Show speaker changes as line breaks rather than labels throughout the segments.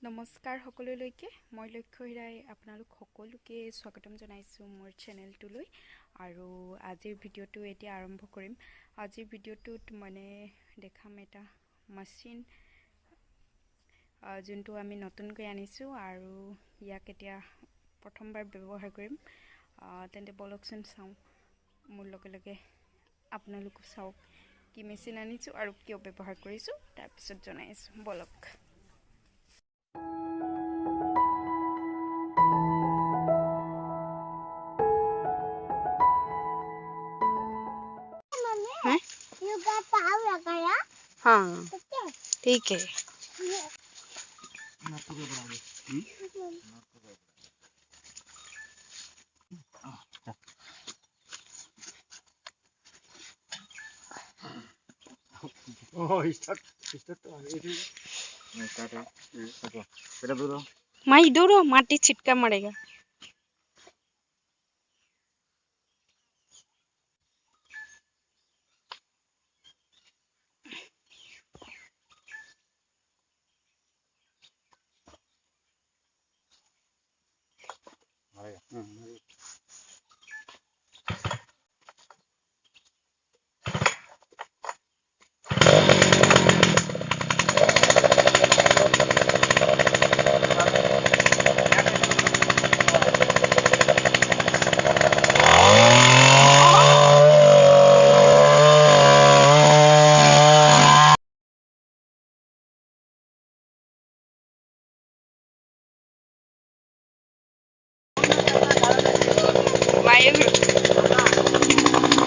নমস্কাৰ সকলোলৈকে মই লক্ষ্য হিৰাই আপোনালোক সকলোকে স্বাগতম জনাইছোঁ মোৰ চেনেলটোলৈ আৰু আজিৰ ভিডিঅ'টো এতিয়া আৰম্ভ কৰিম। আজিৰ ভিডিঅ'টোত মানে দেখাম এটা মেচিন যোনটো আমি নতুনকৈ আনিছোঁ আৰু ইয়াক এতিয়া প্ৰথমবাৰ ব্যৱহাৰ কৰিম। তেন্তে বলকচোন চাওঁ, মোৰ লগে লগে আপোনালোকো চাওক কি মেচিন আনিছোঁ আৰু কিয় ব্যৱহাৰ কৰিছোঁ, তাৰপিছত জনাই আছোঁ। বলক। हाँ ठीक है। माई दूर माटी छिटका मरेगा।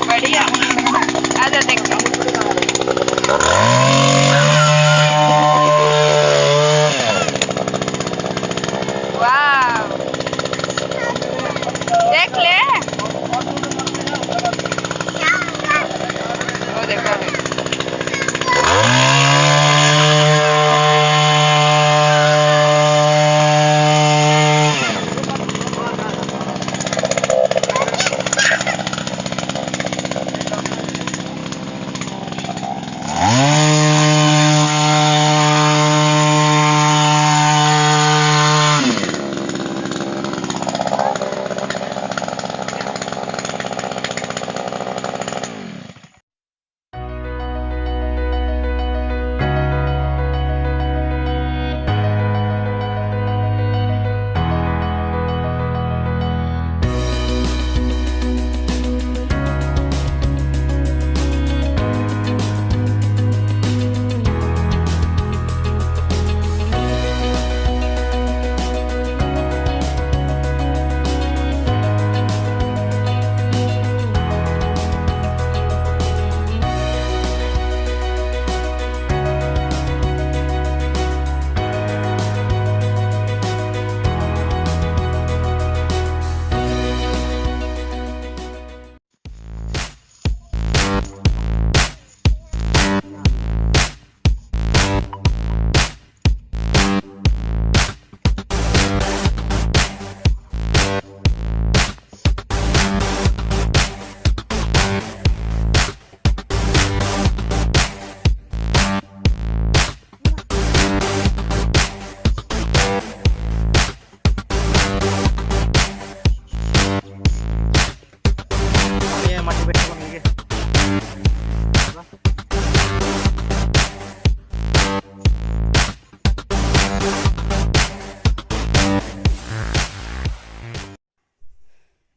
बढ़िया आजा देखते हैं। वाह देख ले वो देखो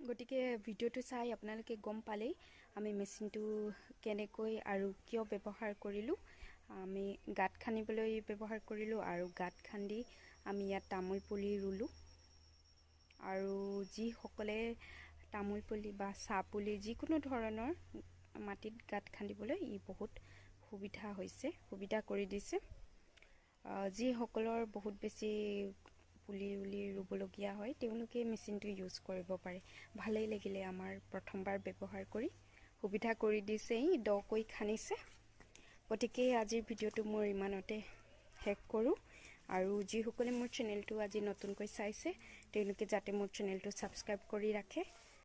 গতিকে ভিডিঅ'টো চাই আপোনালোকে গম পালেই আমি মেচিনটো কেনেকৈ আৰু কিয় ব্যৱহাৰ কৰিলোঁ। আমি গাঁত খান্দিবলৈ ব্যৱহাৰ কৰিলোঁ আৰু গাঁত খান্দি আমি ইয়াত তামোল পুলি ৰুলোঁ আৰু যিসকলে তামোল পুলি বা চাহ পুলি যিকোনো ধৰণৰ মাটিত গাঁত খান্দিবলৈ ই বহুত সুবিধা কৰি দিছে। যিসকলৰ বহুত বেছি পুলি ৰুবলগীয়া হয় তেওঁলোকে মেচিনটো ইউজ কৰিব পাৰে। ভালেই লাগিলে আমাৰ প্ৰথমবাৰ ব্যৱহাৰ কৰি সুবিধা কৰি দিছে, দকৈ খান্দিছে। গতিকে আজিৰ ভিডিঅ'টো মোৰ ইমানতে শেষ কৰোঁ আৰু যিসকলে মোৰ চেনেলটো আজি নতুনকৈ চাইছে তেওঁলোকে যাতে মোৰ চেনেলটো ছাবস্ক্ৰাইব কৰি ৰাখে।